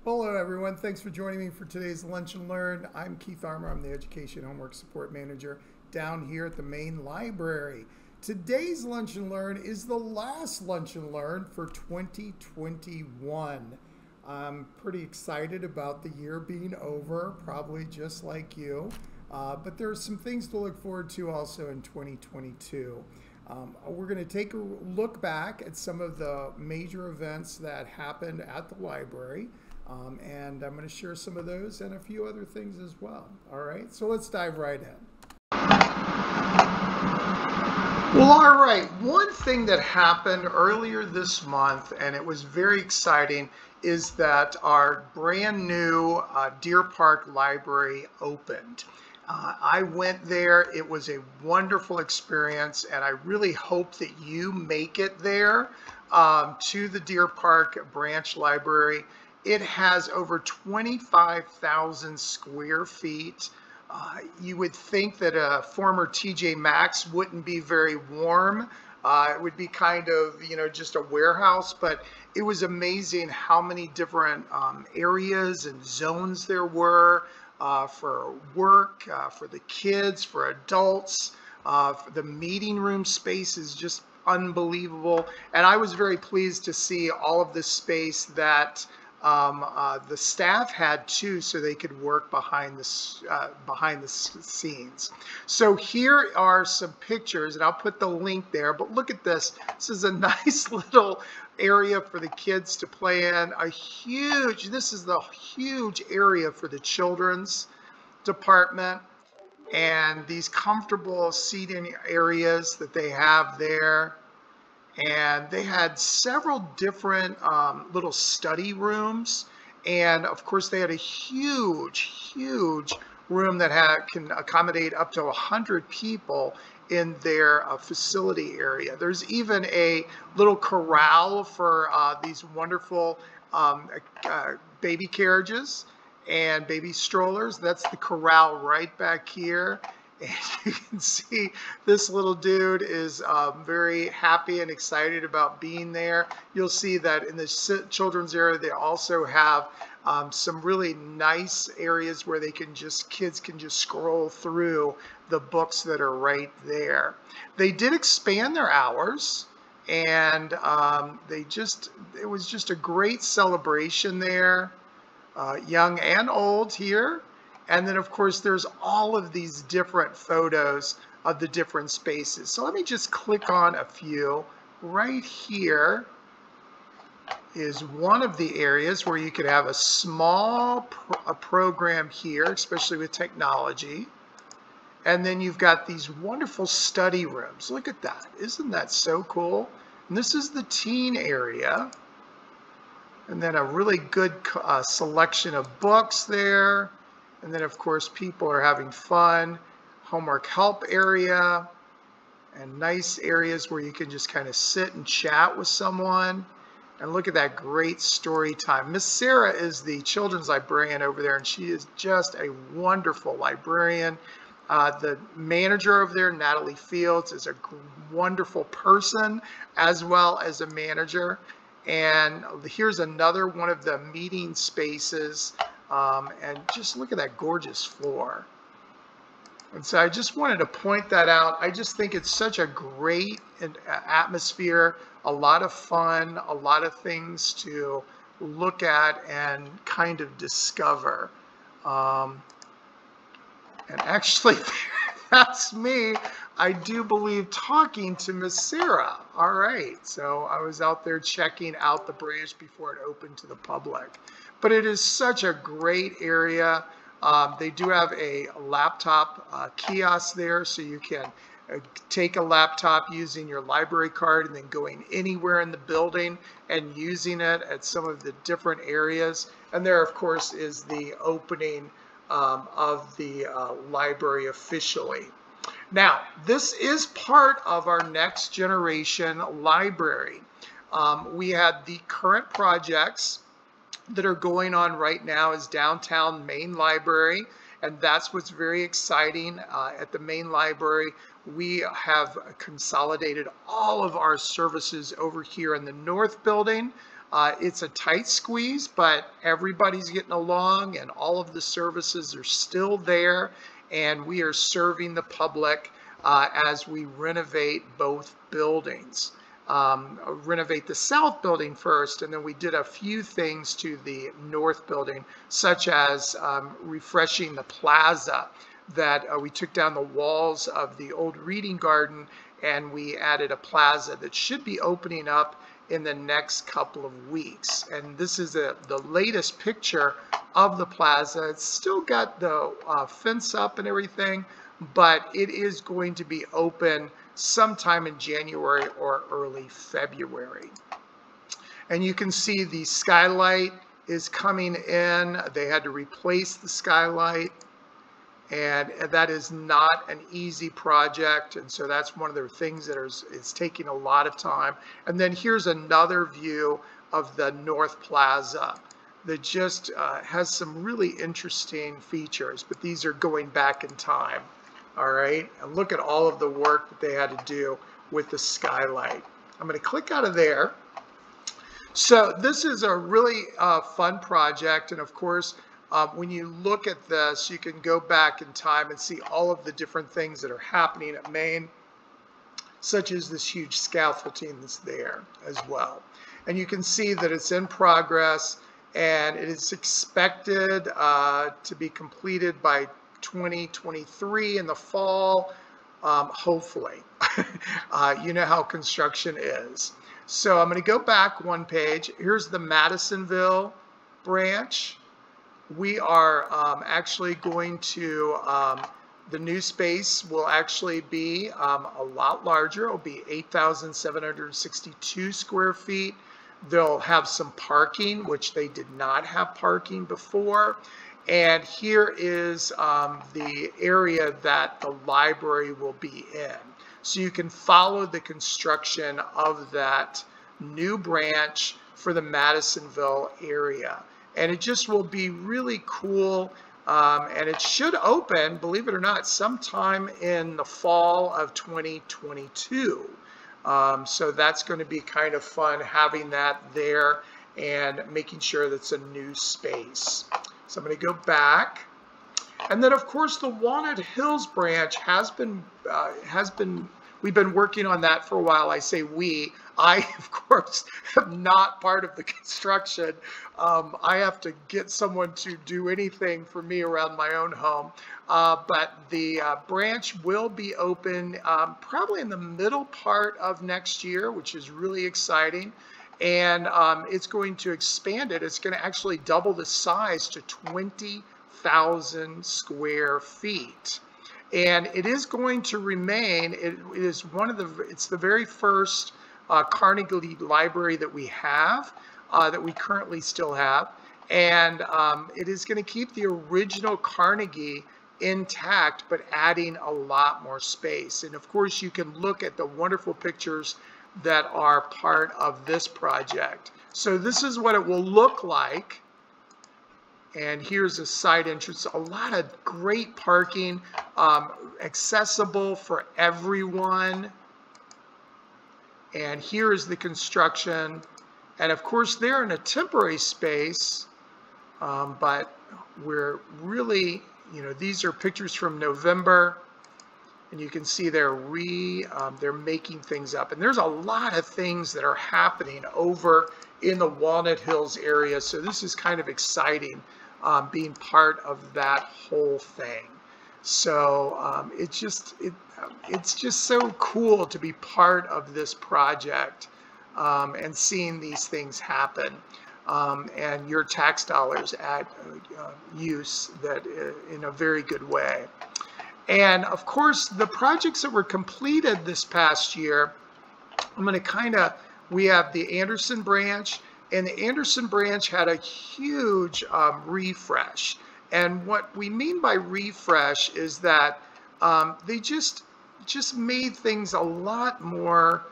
Hello everyone, thanks for joining me for today's Lunch and Learn. I'm Keith Armour, I'm the Education Homework Support Manager down here at the main library. Today's Lunch and Learn is the last Lunch and Learn for 2021. I'm pretty excited about the year being over, probably just like you, but there are some things to look forward to also in 2022. We're going to take a look back at some of the major events that happened at the library. And I'm going to share some of those and a few other things as well. All right, so let's dive right in. Well, all right, one thing that happened earlier this month, and it was very exciting, is that our brand new Deer Park Library opened. I went there. It was a wonderful experience, and I really hope that you make it there to the Deer Park Branch Library. It has over 25,000 square feet. You would think that a former TJ Maxx wouldn't be very warm. It would be kind of, just a warehouse, but it was amazing how many different areas and zones there were for work, for the kids, for adults. The meeting room space is just unbelievable. And I was very pleased to see all of this space that the staff had too, so they could work behind the scenes. So here are some pictures, and I'll put the link there. But look at this. This is a nice little area for the kids to play in. This is the huge area for the children's department, and these comfortable seating areas that they have there. And they had several different little study rooms, and of course they had a huge room that can accommodate up to 100 people in their facility area. There's even a little corral for these wonderful baby carriages and baby strollers. That's the corral right back here. And you can see this little dude is very happy and excited about being there. You'll see that in the children's area, they also have some really nice areas where kids can just scroll through the books that are right there. They did expand their hours, and it was just a great celebration there, young and old here. And then, of course, there's all of these different photos of the different spaces. So let me just click on a few. Right here is one of the areas where you could have a small program here, especially with technology. And then you've got these wonderful study rooms. Look at that. Isn't that so cool? And this is the teen area. And then a really good selection of books there. And then, of course, people are having fun. Homework help area, and nice areas where you can just kind of sit and chat with someone. And look at that great story time. Miss Sarah is the children's librarian over there, and she is just a wonderful librarian. The manager over there, Natalie Fields, is a wonderful person as well as a manager. And here's another one of the meeting spaces. And just look at that gorgeous floor. And so I just wanted to point that out. I just think it's such a great atmosphere, a lot of fun, a lot of things to look at and kind of discover. And actually, that's me, I do believe, talking to Miss Sarah. All right, so I was out there checking out the branch before it opened to the public. But it is such a great area. They do have a laptop kiosk there, so you can take a laptop using your library card and then going anywhere in the building and using it at some of the different areas. And there, of course, is the opening of the library officially. Now, this is part of our next generation library. We had the current projects that are going on right now is downtown main library, and that's what's very exciting. At the main library, we have consolidated all of our services over here in the north building. It's a tight squeeze, but everybody's getting along and all of the services are still there, and we are serving the public as we renovate both buildings. Renovate the south building first, and then we did a few things to the north building, such as refreshing the plaza. That we took down the walls of the old reading garden and we added a plaza that should be opening up in the next couple of weeks. And this is the latest picture of the plaza. It's still got the fence up and everything, but it is going to be open sometime in January or early February. And you can see the skylight is coming in. They had to replace the skylight, and that is not an easy project, and so that's one of the things that is taking a lot of time. And then here's another view of the North Plaza that just has some really interesting features, but these are going back in time. All right, and look at all of the work that they had to do with the skylight. I'm going to click out of there. So this is a really fun project, and of course, when you look at this, you can go back in time and see all of the different things that are happening at Maine, such as this huge scaffolding that's there as well. And you can see that it's in progress, and it is expected to be completed by 2023 in the fall, hopefully. You know how construction is. So I'm going to go back one page. Here's the Madisonville branch. We are actually going to, the new space will actually be a lot larger. It'll be 8,762 square feet. They'll have some parking, which they did not have parking before. And here is the area that the library will be in. So you can follow the construction of that new branch for the Madisonville area. And it just will be really cool, and it should open, believe it or not, sometime in the fall of 2022. So that's going to be kind of fun having that there and making sure that's a new space. So I'm going to go back. And then, of course, the Walnut Hills branch we've been working on that for a while. I say we. I, of course, am not part of the construction. I have to get someone to do anything for me around my own home. But the branch will be open probably in the middle part of next year, which is really exciting. And it's going to expand it. It's going to actually double the size to 20,000 square feet. And it is going to remain, it's the very first Carnegie Library that we have, that we currently still have. And it is going to keep the original Carnegie intact, but adding a lot more space. And of course, you can look at the wonderful pictures that are part of this project. So this is what it will look like. And here's a side entrance, a lot of great parking, accessible for everyone. And here is the construction. And of course, they're in a temporary space, but we're really, these are pictures from November. And you can see they're making things up. And there's a lot of things that are happening over in the Walnut Hills area. So this is kind of exciting, being part of that whole thing. So it's just so cool to be part of this project and seeing these things happen. And your tax dollars at use that in a very good way. And of course, the projects that were completed this past year, I'm going to we have the Anderson branch, and the Anderson branch had a huge refresh. And what we mean by refresh is that they just made things a lot more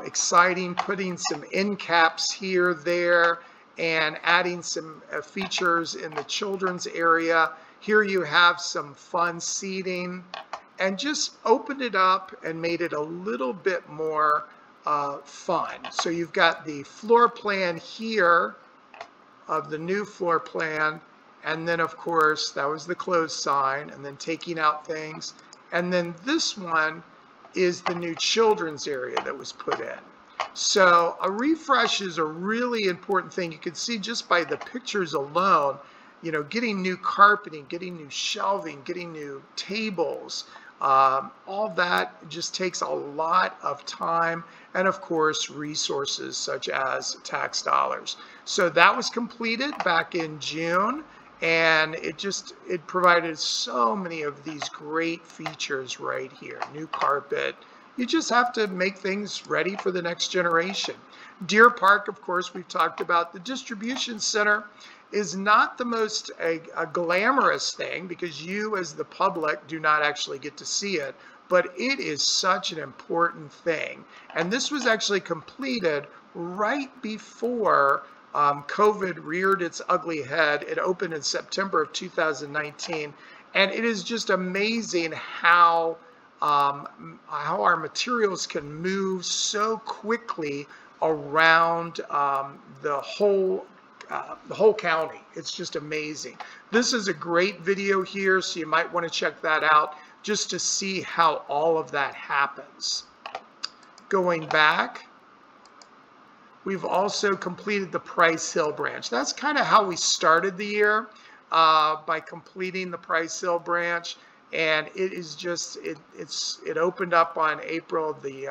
exciting, putting some end caps here, there, and adding some features in the children's area. Here you have some fun seating, and just opened it up and made it a little bit more fun. So you've got the floor plan here of the new floor plan, and then of course that was the close sign, and then taking out things, and then this one is the new children's area that was put in. So a refresh is a really important thing. You can see just by the pictures alone, you know, getting new carpeting, getting new shelving, getting new tables, all that just takes a lot of time and of course resources such as tax dollars. So that was completed back in June, and it provided so many of these great features right here. New carpet. You just have to make things ready for the next generation. Deer Park, of course, we've talked about. The distribution center is not the most a glamorous thing because you as the public do not actually get to see it, but it is such an important thing. And this was actually completed right before COVID reared its ugly head. It opened in September of 2019, and it is just amazing how our materials can move so quickly around the whole county. It's just amazing. This is a great video here, so you might want to check that out just to see how all of that happens. Going back, we've also completed the Price Hill branch. That's kind of how we started the year, by completing the Price Hill branch, and it is just it opened up on April the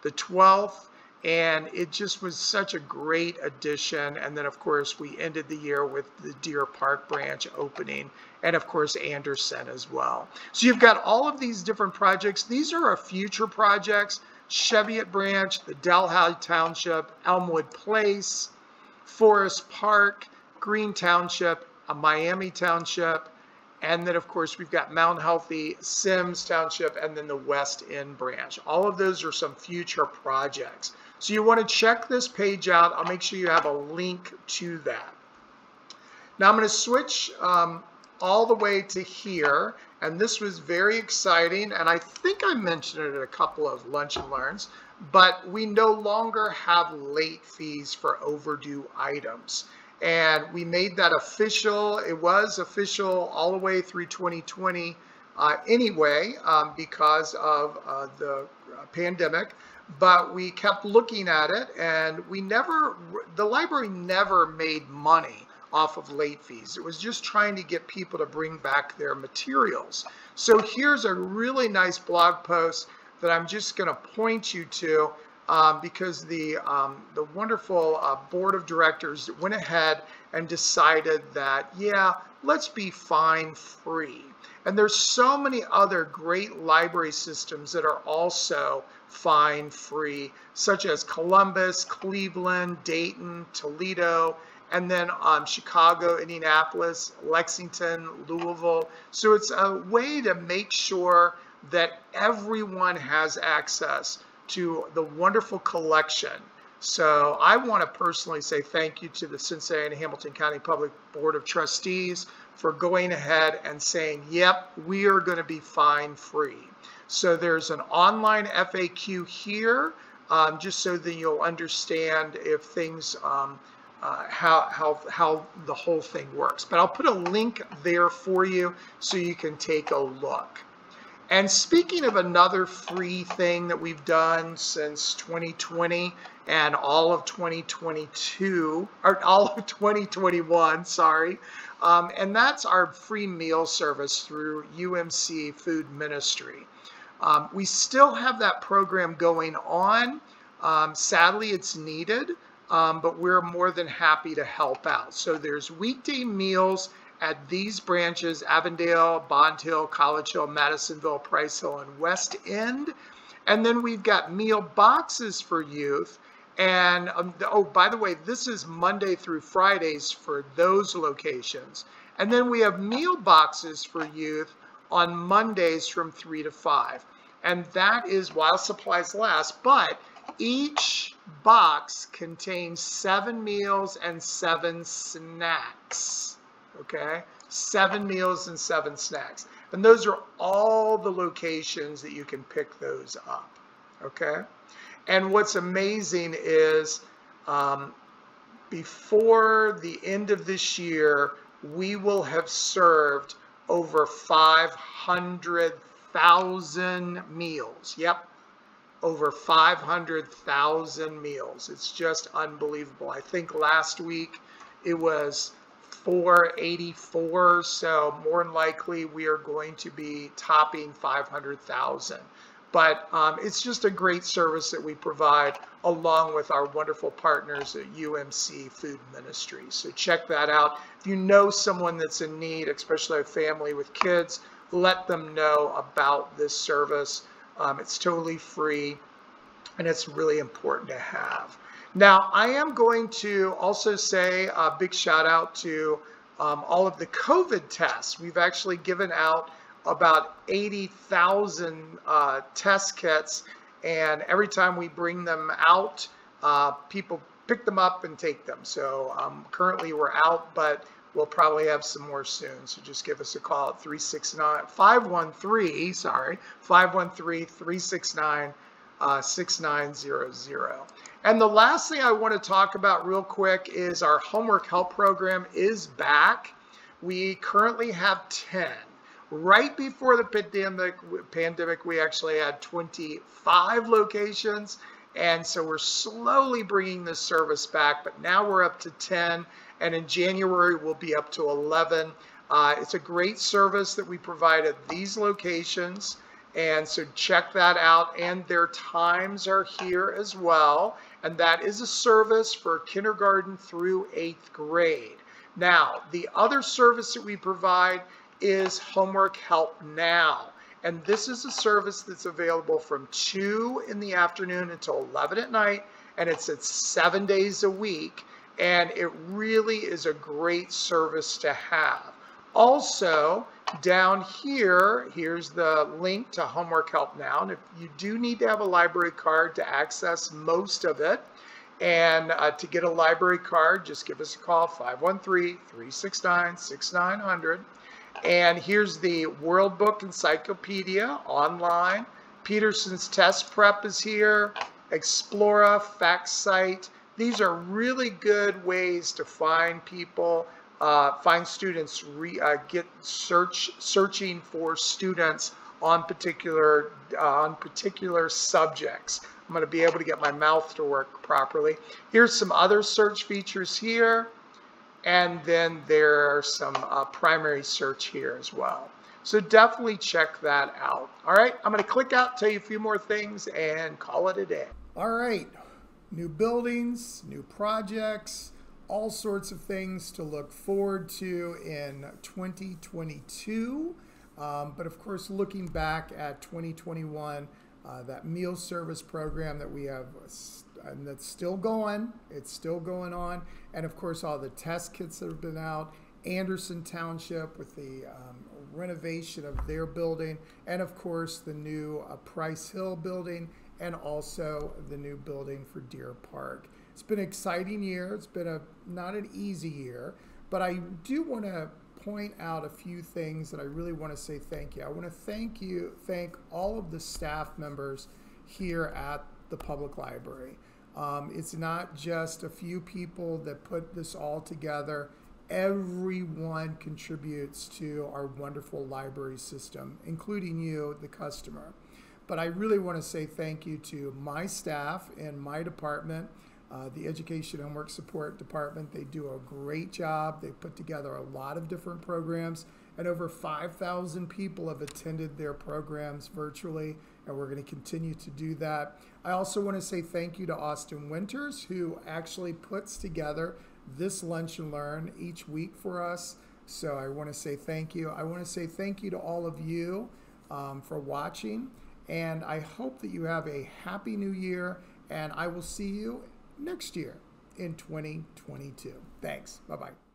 12th. And it just was such a great addition. And then, of course, we ended the year with the Deer Park branch opening, and, of course, Anderson as well. So you've got all of these different projects. These are our future projects: Cheviot Branch, the Delhi Township, Elmwood Place, Forest Park, Green Township, a Miami Township, and then, of course, we've got Mount Healthy, Sims Township, and then the West End branch. All of those are some future projects. So you want to check this page out. I'll make sure you have a link to that. Now I'm going to switch all the way to here, and this was very exciting, and I think I mentioned it at a couple of Lunch and Learns, but we no longer have late fees for overdue items. And we made that official. It was official all the way through 2020 anyway, because of the pandemic. But we kept looking at it, and the library never made money off of late fees. It was just trying to get people to bring back their materials. So here's a really nice blog post that I'm just going to point you to, because the wonderful board of directors went ahead and decided that, yeah, let's be fine free. And there's so many other great library systems that are also fine free, such as Columbus, Cleveland, Dayton, Toledo, and then Chicago, Indianapolis, Lexington, Louisville. So it's a way to make sure that everyone has access to the wonderful collection. So I want to personally say thank you to the Cincinnati and Hamilton County Public Board of Trustees for going ahead and saying, yep, we are going to be fine free. So there's an online FAQ here, just so that you'll understand if things, how the whole thing works. But I'll put a link there for you so you can take a look. And speaking of another free thing that we've done since 2020 and all of 2022, or all of 2021, sorry, and that's our free meal service through UMC Food Ministry. We still have that program going on. Sadly, it's needed, but we're more than happy to help out. So there's weekday meals at these branches: Avondale, Bond Hill, College Hill, Madisonville, Price Hill, and West End. And then we've got meal boxes for youth. And oh, by the way, this is Monday through Fridays for those locations. And then we have meal boxes for youth on Mondays from 3 to 5. And that is while supplies last, but each box contains 7 meals and 7 snacks. Okay, 7 meals and 7 snacks. And those are all the locations that you can pick those up. Okay, And what's amazing is before the end of this year, we will have served over 500,000 meals. Yep, over 500,000 meals. It's just unbelievable. I think last week it was 484, so more than likely we are going to be topping 500,000. But it's just a great service that we provide along with our wonderful partners at UMC Food Ministries. So check that out. If you know someone that's in need, especially a family with kids, let them know about this service. It's totally free, and it's really important to have. Now, I am going to also say a big shout out to all of the COVID tests. We've actually given out about 80,000 test kits, and every time we bring them out, people pick them up and take them. So currently we're out, but we'll probably have some more soon. So just give us a call at 513-369-6900. And the last thing I want to talk about real quick is our homework help program is back. We currently have 10. Right before the pandemic, we actually had 25 locations. And so we're slowly bringing this service back, but now we're up to 10. And in January, we'll be up to 11. It's a great service that we provide at these locations. And so check that out. And their times are here as well. And that is a service for kindergarten through 8th grade. Now, the other service that we provide is Homework Help Now. And this is a service that's available from 2 in the afternoon until 11 at night. And it's at 7 days a week. And it really is a great service to have. Also, down here, here's the link to Homework Help Now. And if you do need to have a library card to access most of it, and to get a library card, just give us a call, 513-369-6900. And here's the World Book Encyclopedia online. Peterson's Test Prep is here. Explora, FactSite. These are really good ways to find people, find students, searching for students on particular subjects. I'm going to be able to get my mouth to work properly. Here's some other search features here. And then there are some primary search here as well. So definitely check that out. All right, I'm going to click out, tell you a few more things, and call it a day. All right, new buildings, new projects, all sorts of things to look forward to in 2022. But of course, looking back at 2021, that meal service program that we have, and that's still going. It's still going on. And of course, all the test kits that have been out. Anderson Township with the renovation of their building. And of course, the new Price Hill building, and also the new building for Deer Park. It's been an exciting year. It's been not an easy year. But I do want to point out a few things that I really want to say thank you. I want to thank all of the staff members here at the public library. It's not just a few people that put this all together. Everyone contributes to our wonderful library system, including you, the customer. But I really want to say thank you to my staff in my department, the Education and Work Support Department. They do a great job. They put together a lot of different programs, and over 5,000 people have attended their programs virtually, and we're going to continue to do that. I also want to say thank you to Austin Winters, who actually puts together this Lunch and Learn each week for us. So I want to say thank you. I want to say thank you to all of you for watching, and I hope that you have a happy new year, and I will see you next year in 2022. Thanks. Bye-bye.